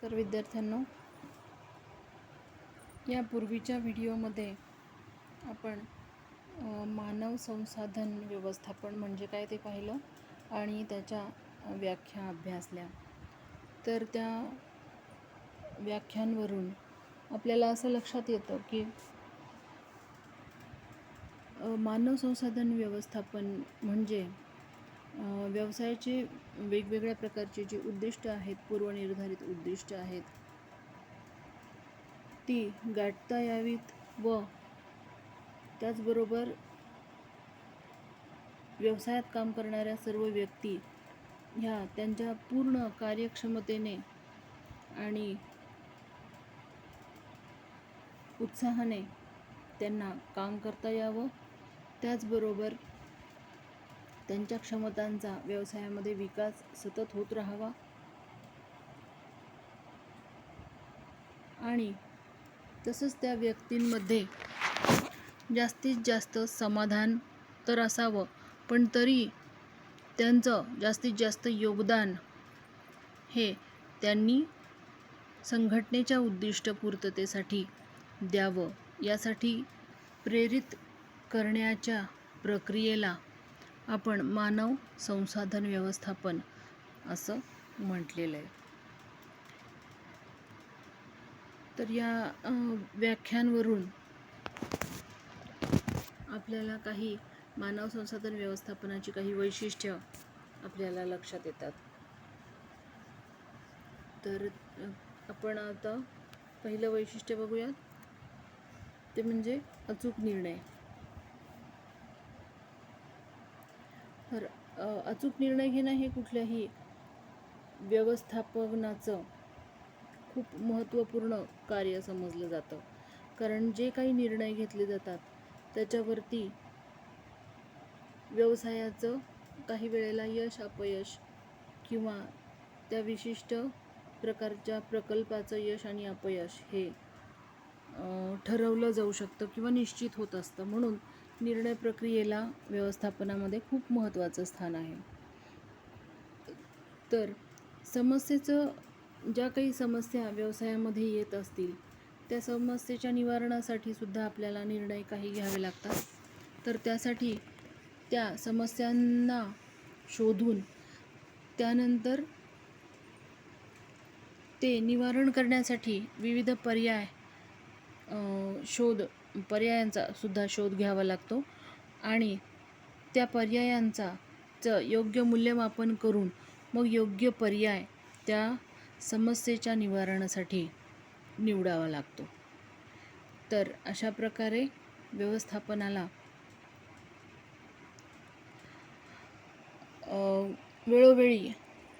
नमस्कार विद्यार्थ्यांनो, यापूर्वीच्या व्हिडिओमध्ये आपण मानव संसाधन व्यवस्थापन म्हणजे काय ते पाहिलं आणि त्याच्या व्याख्या अभ्यासल्या. तर त्या व्याख्यांवरून आपल्याला असं लक्षात येतं की मानव संसाधन व्यवस्थापन म्हणजे व्यवसायाचे वेगवेगळ्या प्रकारचे जी उद्दिष्ट आहेत, पूर्वनिर्धारित उद्दिष्ट आहेत, ती गाठता यावीत व त्याचबरोबर व्यवसायात काम करणाऱ्या सर्व व्यक्ती ह्या त्यांच्या पूर्ण कार्यक्षमतेने आणि उत्साहाने त्यांना काम करता यावं, त्याचबरोबर त्यांच्या क्षमतांचा व्यवसायामध्ये विकास सतत होत राहावा आणि तसंच त्या व्यक्तींमध्ये जास्तीत जास्त समाधान तर असावं, पण तरी त्यांचं जास्तीत जास्त योगदान हे त्यांनी संघटनेच्या उद्दिष्टपूर्ततेसाठी द्यावं, यासाठी प्रेरित करण्याच्या प्रक्रियेला आपण मानव संसाधन व्यवस्थापन असं म्हटलेलं आहे. तर या व्याख्यांवरून आपल्याला काही मानव संसाधन व्यवस्थापनाची काही वैशिष्ट्य आपल्याला लक्षात येतात. तर आपण आता पहिलं वैशिष्ट्य बघूयात, ते म्हणजे अचूक निर्णय. तर अचूक निर्णय घेणं हे कुठल्याही व्यवस्थापनाचं खूप महत्त्वपूर्ण कार्य समजलं जातं, कारण जे काही निर्णय घेतले जातात त्याच्यावरती व्यवसायाचं काही वेळेला यश अपयश किंवा त्या विशिष्ट प्रकारच्या प्रकल्पाचं यश आणि अपयश हे ठरवलं जाऊ शकतं किंवा निश्चित होत असतं. म्हणून निर्णय प्रक्रियेला व्यवस्थापनामध्ये खूप महत्त्वाचं स्थान आहे. तर ज्या काही समस्या व्यवसायामध्ये येत असतील त्या समस्येच्या निवारणासाठी सुद्धा आपल्याला निर्णय काही घ्यावे लागतात. तर त्यासाठी त्या समस्यांना शोधून त्यानंतर ते निवारण करण्यासाठी विविध पर्यायांचा सुद्धा शोध घ्यावा लागतो आणि त्या पर्यायांचं योग्य मूल्यमापन करून मग योग्य पर्याय त्या समस्येच्या निवारणासाठी निवडावा लागतो. तर अशा प्रकारे व्यवस्थापनाला वेळोवेळी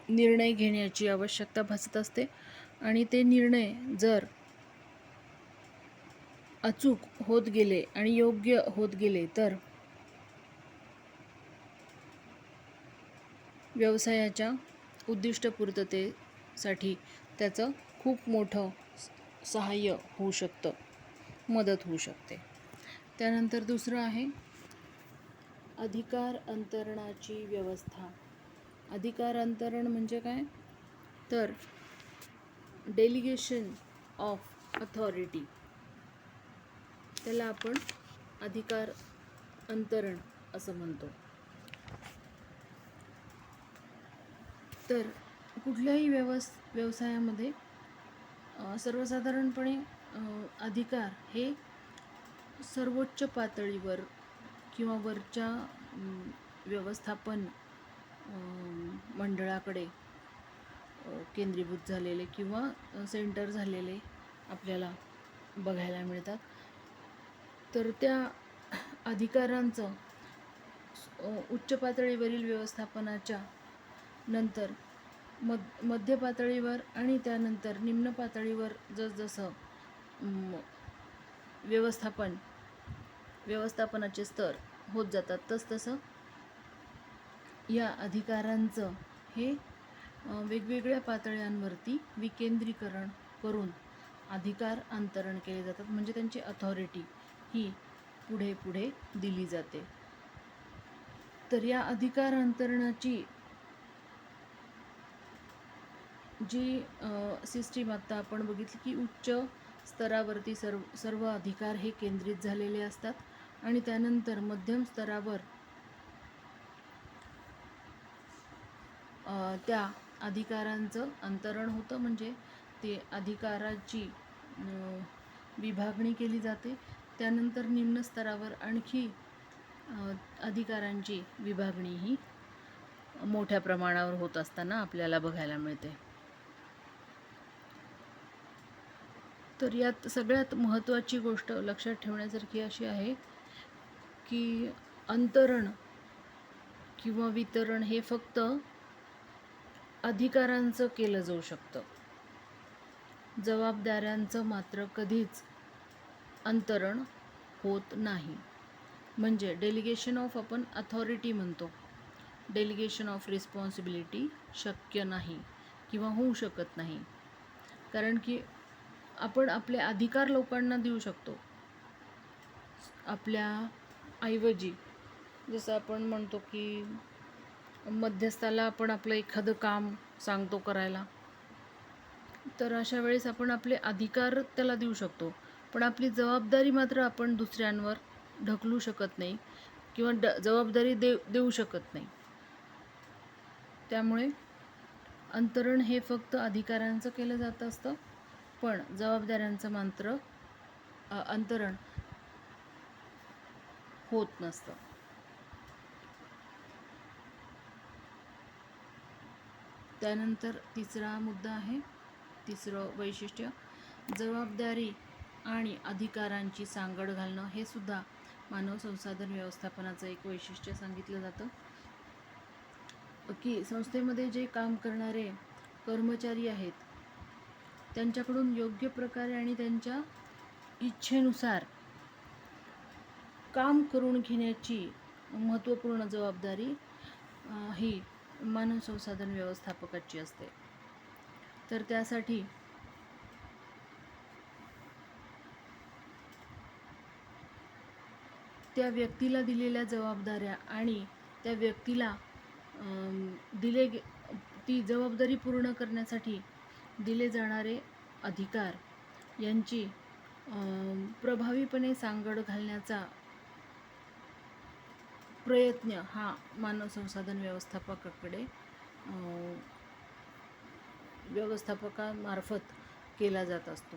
निर्णय घेण्याची आवश्यकता भासत असते आणि ते निर्णय जर अचूक होत गेले आणि योग्य होत गेले तर व्यवसायाच्या उद्दिष्टपूर्ततेसाठी त्याचं खूप मोठं सहाय्य होऊ शकतं, मदत होऊ शकते. त्यानंतर दुसरं आहे अधिकार अंतरणाची व्यवस्था. अधिकार अंतरण म्हणजे काय? तर डेलिगेशन ऑफ अथॉरिटी, त्याला आपण अधिकार अंतरण असं म्हणतो. तर कुठल्याही व्यवसायामध्ये सर्वसाधारणपणे अधिकार हे सर्वोच्च पातळीवर किंवा वरच्या व्यवस्थापन मंडळाकडे केंद्रीभूत झालेले किंवा सेंटर झालेले आपल्याला बघायला मिळतात. तर त्या अधिकारांचं उच्च पातळीवरील व्यवस्थापनाच्या नंतर मध्य पातळीवर आणि त्यानंतर निम्न पातळीवर जसजसं व्यवस्थापनाचे स्तर होत जातात तसतसं या अधिकारांचं हे वेगवेगळ्या पातळ्यांवरती विकेंद्रीकरण करून अधिकार अंतरण केले जातात, म्हणजे त्यांची अथॉरिटी ही पुढे पुढे दिली जाते. तर या अधिकार अंतरणाची जी सिस्टीम आत्ता आपण बघितली की उच्च स्तरावरती सर्व अधिकार हे केंद्रित झालेले असतात आणि त्यानंतर मध्यम स्तरावर त्या अधिकारांचं अंतरण होतं, म्हणजे ते अधिकाराची विभागणी केली जाते. त्यानंतर निम्न स्तरावर आणखी अधिकारांची विभागणी ही मोठ्या प्रमाणावर होत असताना आपल्याला बघायला मिळते. तर यात सगळ्यात महत्त्वाची गोष्ट लक्षात ठेवण्यासारखी अशी आहे की अंतरण किंवा वितरण हे फक्त अधिकारांचं केलं जाऊ शकतं. जबाबदाऱ्यांचं मात्र कधीच अंतरण होत नाही. म्हणजे डेलिगेशन ऑफ आपण अथॉरिटी म्हणतो, डेलिगेशन ऑफ रिस्पॉन्सिबिलिटी शक्य नाही किंवा होऊ शकत नाही. कारण की आपण आपले अधिकार लोकांना देऊ शकतो आपल्या ऐवजी. जसं आपण म्हणतो की मध्यस्थाला आपण आपलं एखादं काम सांगतो करायला, तर अशा वेळेस आपण आपले अधिकार त्याला देऊ शकतो, पण आपली जबाबदारी मात्र आपण दुसऱ्यांवर ढकलू शकत नाही किंवा जबाबदारी देऊ शकत नाही. त्यामुळे अंतरण हे फक्त अधिकारांचं केलं जात असतं, पण जबाबदाऱ्यांचं मात्र अंतरण होत नसतं. त्यानंतर तिसरा मुद्दा आहे, तिसरं वैशिष्ट्य, जबाबदारी आणि अधिकारांची सांगड घालणं. हे सुद्धा मानव संसाधन व्यवस्थापनाचं एक वैशिष्ट्य सांगितलं जातं की संस्थेमध्ये जे काम करणारे कर्मचारी आहेत त्यांच्याकडून योग्य प्रकारे आणि त्यांच्या इच्छेनुसार काम करून घेण्याची महत्त्वपूर्ण जबाबदारी ही मानव संसाधन व्यवस्थापकाची असते. तर त्यासाठी त्या व्यक्तीला दिलेल्या जबाबदाऱ्या आणि त्या व्यक्तीला ती जबाबदारी पूर्ण करण्यासाठी दिले जाणारे अधिकार यांची प्रभावीपणे सांगड घालण्याचा प्रयत्न हा मानव संसाधन व्यवस्थापकामार्फत केला जात असतो.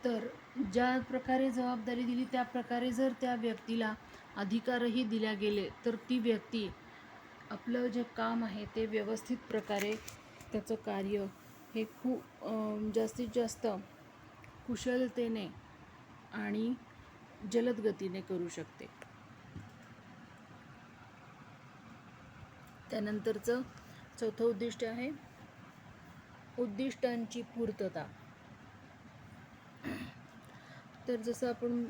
तर ज्या प्रकारे जबाबदारी दिली त्या प्रकारे जर त्या व्यक्तीला अधिकारही दिल्या गेले तर ती व्यक्ती आपलं जे काम आहे ते व्यवस्थित प्रकारे त्याचं कार्य हे खूप जास्तीत जास्त कुशलतेने आणि जलद गतीने करू शकते. त्यानंतरचं चौथं उद्दिष्ट आहे उद्दिष्टांची पूर्तता. तर जसं आपण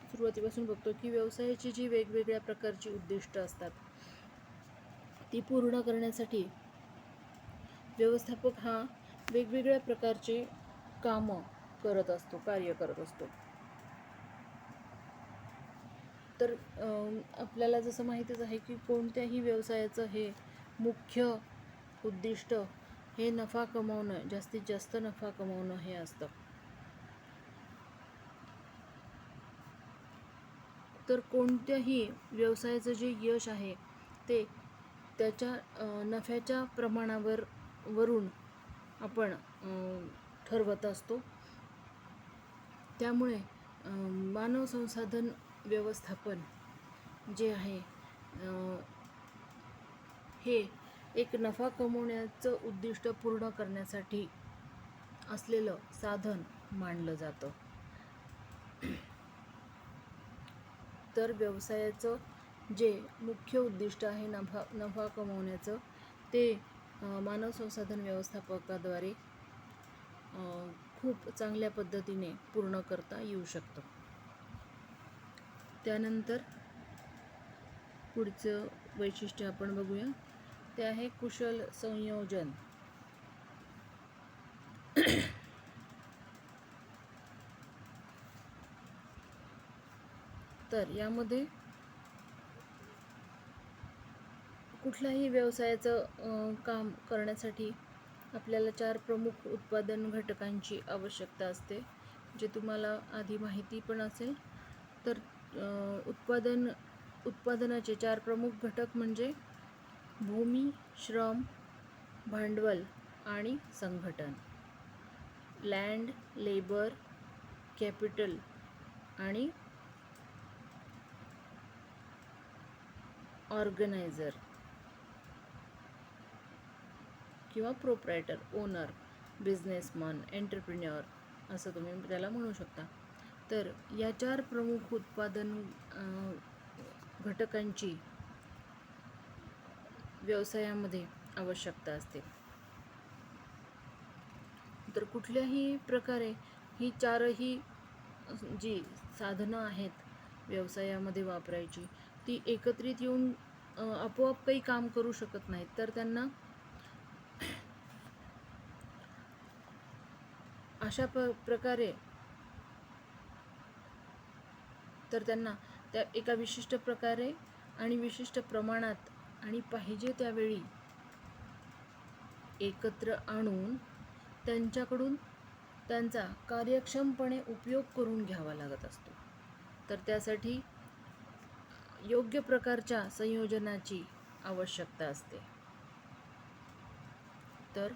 सुरुवातीपासून बघतो की व्यवसायाची जी वेगवेगळ्या प्रकारची उद्दिष्टं असतात ती पूर्ण करण्यासाठी व्यवस्थापक हा वेगवेगळ्या प्रकारचे कार्य करत असतो. तर आपल्याला जसं माहीतच आहे की कोणत्याही व्यवसायाचं हे मुख्य उद्दिष्ट हे नफा कमवणं, जास्तीत जास्त नफा कमवणं हे असतं. तर कोणत्याही व्यवसायाचं जे यश आहे ते त्याच्या नफ्याच्या वरून आपण ठरवत असतो. त्यामुळे मानव संसाधन व्यवस्थापन जे आहे हे एक नफा कमवण्याचं उद्दिष्ट पूर्ण करण्यासाठी असलेलं साधन मानलं जातं. तर व्यवसायाचं जे मुख्य उद्दिष्ट आहे नफा कमवण्याचं ते मानव संसाधन व्यवस्थापकाद्वारे खूप चांगल्या पद्धतीने पूर्ण करता येऊ शकतं. त्यानंतर पुढचं वैशिष्ट्य आपण बघूया, ते आहे कुशल संयोजन. तर यामध्ये कुठल्याही व्यवसायाचं काम करण्यासाठी आपल्याला 4 प्रमुख उत्पादन घटकांची आवश्यकता असते, जे तुम्हाला आधी माहिती पण असेल. तर उत्पादनाचे 4 प्रमुख घटक म्हणजे भूमी, श्रम, भांडवल आणि संघटन. लँड, लेबर, कॅपिटल आणि ऑर्गनायझर किंवा प्रोप्रायटर, ओनर, बिझनेसमन, एंटरप्रिन्युअर असं तुम्ही त्याला म्हणू शकता. तर या 4 प्रमुख उत्पादन घटकांची व्यवसायामध्ये आवश्यकता असते. तर कुठल्याही प्रकारे ही 4ही जी साधनं आहेत व्यवसायामध्ये वापरायची, ती एकत्रित येऊन आपोआप काही काम करू शकत नाहीत. तर त्यांना अशा प्रकारे त्या एका विशिष्ट प्रकारे आणि विशिष्ट प्रमाणात आणि पाहिजे त्यावेळी एकत्र आणून त्यांच्याकडून त्यांचा कार्यक्षमपणे उपयोग करून घ्यावा लागत असतो. तर त्यासाठी योग्य प्रकारच्या संयोजनाची आवश्यकता असते. तर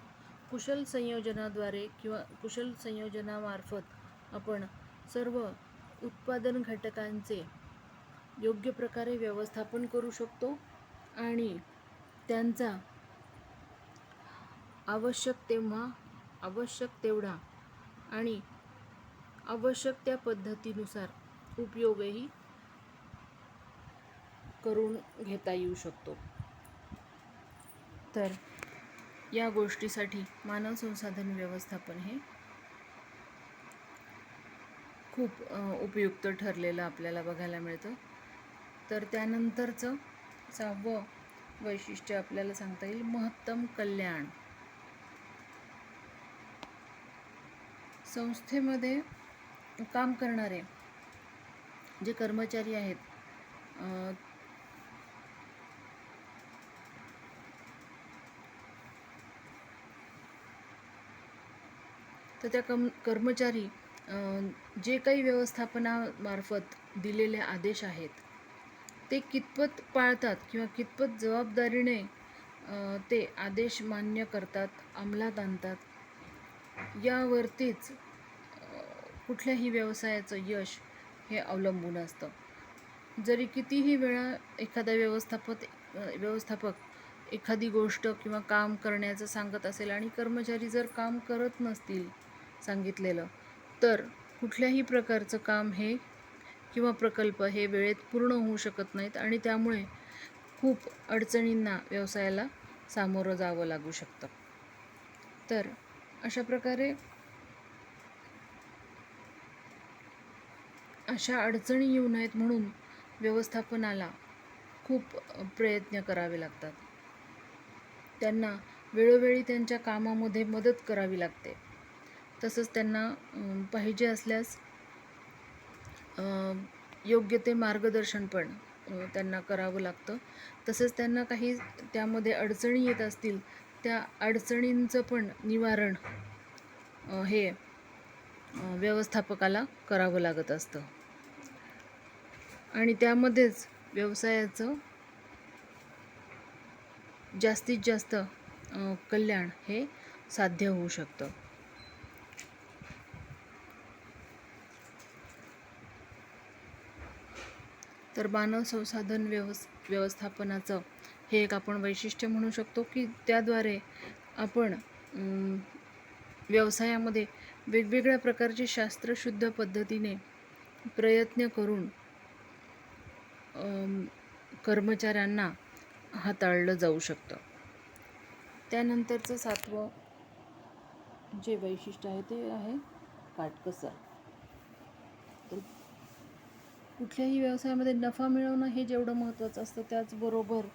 कुशल संयोजनाद्वारे किंवा कुशल संयोजनामार्फत आपण सर्व उत्पादन घटकांचे योग्य प्रकारे व्यवस्थापन करू शकतो आणि त्यांचा आवश्यक तेवढा आणि आवश्यक त्या पद्धतीनुसार उपयोगही करून घेता येऊ शकतो. तर या गोष्टीसाठी मानव संसाधन व्यवस्थापन हे खूप उपयुक्त ठरलेलं आपल्याला बघायला मिळतं. तर त्यानंतरचं 6वं वैशिष्ट्य आपल्याला सांगता येईल महत्तम कल्याण. संस्थेमध्ये काम करणारे जे कर्मचारी आहेत तर त्या कर्मचारी जे काही व्यवस्थापनामार्फत दिलेले आदेश आहेत ते कितपत पाळतात किंवा कितपत जबाबदारीने ते आदेश मान्य करतात, अंमलात आणतात, यावरतीच कुठल्याही व्यवसायाचं यश हे अवलंबून असतं. जरी कितीही वेळा एखादा व्यवस्थापक एखादी गोष्ट किंवा काम करण्याचं सांगत असेल आणि कर्मचारी जर काम करत नसतील सांगितलेलं, तर कुठल्याही प्रकारचं काम हे किंवा प्रकल्प हे वेळेत पूर्ण होऊ शकत नाहीत आणि त्यामुळे खूप अडचणींना व्यवसायाला सामोरं जावं लागू शकतं. तर अशा प्रकारे अशा अडचणी येऊ नयेत म्हणून व्यवस्थापनाला खूप प्रयत्न करावे लागतात. त्यांना वेळोवेळी त्यांच्या कामामध्ये मदत करावी लागते. तसंच त्यांना पाहिजे असल्यास योग्य ते मार्गदर्शन पण त्यांना करावं लागतं. तसंच त्यांना काही त्यामध्ये अडचणी येत असतील, त्या अडचणींचं पण निवारण हे व्यवस्थापकाला करावं लागत असतं आणि त्यामध्येच व्यवसायाचं जास्तीत जास्त कल्याण हे साध्य होऊ शकतं. तर मानव संसाधन व्यवस्थापनाचं हे एक आपण वैशिष्ट्य म्हणू शकतो की त्याद्वारे आपण व्यवसायामध्ये वेगवेगळ्या प्रकारचे शास्त्रशुद्ध पद्धतीने प्रयत्न करून कर्मचाऱ्यांना हाताळलं जाऊ शकतं. त्यानंतरचं 7वं जे वैशिष्ट्य आहे ते आहे काटकसर. तर कुठल्याही व्यवसायामध्ये नफा मिळवणं हे जेवढं महत्त्वाचं असतं, त्याचबरोबर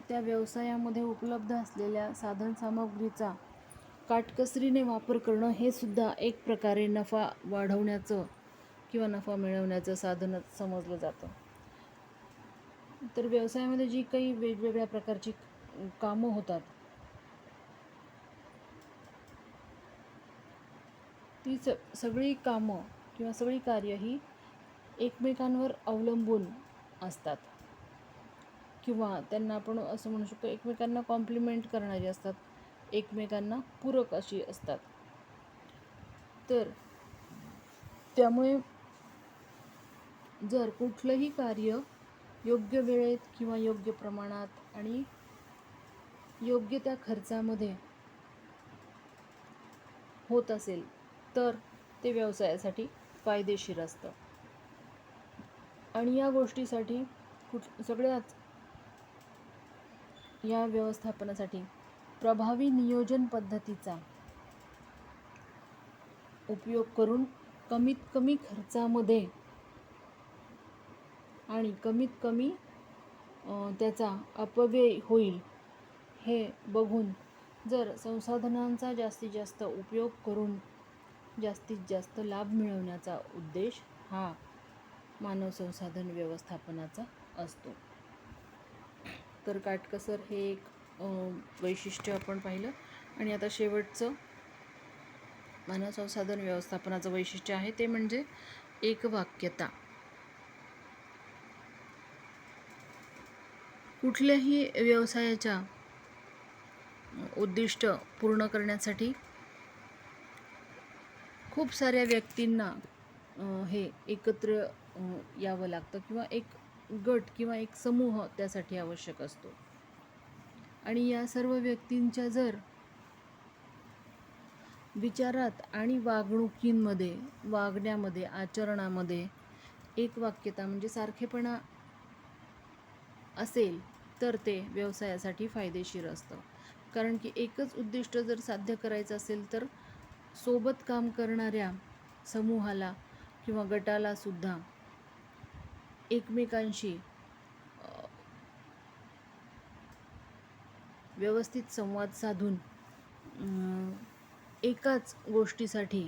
त्या व्यवसायामध्ये उपलब्ध असलेल्या साधनसामग्रीचा काटकसरीने वापर करणं हे सुद्धा एक प्रकारे नफा वाढवण्याचं किंवा नफा मिळवण्याचं साधनच समजलं जातं. तर व्यवसायामध्ये जी काही वेगवेगळ्या प्रकारची कामं होतात ती सगळी कामं किंवा सगळी कार्य ही एकमेकांवर अवलंबून असतात किंवा त्यांना आपण असं म्हणू शकतो एकमेकांना कॉम्प्लिमेंट करणारी असतात, एकमेकांना पूरक अशी असतात. तर त्यामुळे जर कुठलंही कार्य योग्य वेळेत किंवा योग्य प्रमाणात आणि योग्य त्या खर्चामध्ये होत असेल तर ते व्यवसायासाठी फायदेशीर असतं. आणि या गोष्टीसाठी सगळ्यात या व्यवस्थापनासाठी प्रभावी नियोजन पद्धतीचा उपयोग करून कमीत कमी खर्चामध्ये आणि कमीत कमी त्याचा अपव्यय होईल हे बघून जर संसाधनांचा जास्तीत जास्त उपयोग करून जास्तीत जास्त लाभ मिळवण्याचा उद्देश हा मानव संसाधन व्यवस्थापनाचा असतो. तर काटकसर हे एक वैशिष्ट्य आपण पाहिलं. आणि आता शेवटचं मानव संसाधन व्यवस्थापनाचं वैशिष्ट्य आहे ते म्हणजे एकवाक्यता. कुठल्याही व्यवसायाच्या उद्दिष्ट पूर्ण करण्यासाठी खूप साऱ्या व्यक्तींना हे एकत्र यावं लागतं किंवा एक गट किंवा एक समूह त्यासाठी आवश्यक असतो. आणि या सर्व व्यक्तींच्या जर विचारात आणि वागण्यामध्ये, आचरणामध्ये एकवाक्यता म्हणजे सारखेपणा असेल तर ते व्यवसायासाठी फायदेशीर असतं. कारण की एकच उद्दिष्ट जर साध्य करायचं असेल तर सोबत काम करणाऱ्या समूहाला किंवा गटाला सुद्धा एकमेकांशी व्यवस्थित संवाद साधून एकाच गोष्टीसाठी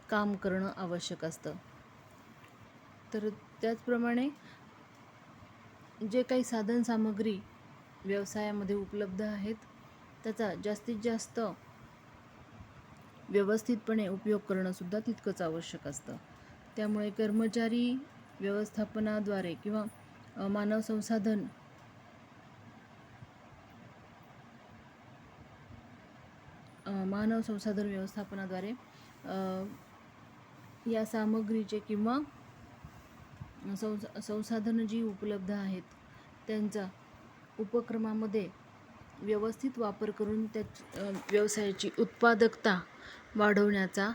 काम करणं आवश्यक असतं. तर त्याचप्रमाणे जे काही साधनसामग्री व्यवसायामध्ये उपलब्ध आहेत त्याचा जास्तीत जास्त व्यवस्थितपणे उपयोग करणं सुद्धा तितकंच आवश्यक असतं. त्यामुळे कर्मचारी व्यवस्थापनाद्वारे किंवा मानव संसाधन व्यवस्थापनाद्वारे या सामग्रीचे किंवा संसाधनं जी उपलब्ध आहेत त्यांचा उपक्रमामध्ये व्यवस्थित वापर करून व्यवसायाची उत्पादकता वाढवण्याचा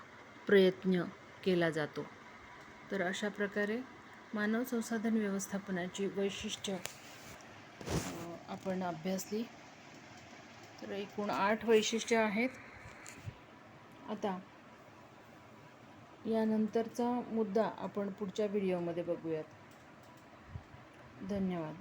प्रयत्न केला जातो. तर अशा प्रकारे मानव संसाधन व्यवस्थापनाची वैशिष्ट्य आपण अभ्यासली. तर एकूण 8 वैशिष्ट्ये आहेत. आता यानंतरचा मुद्दा आपण पुढच्या व्हिडिओमध्ये बघूयात. धन्यवाद.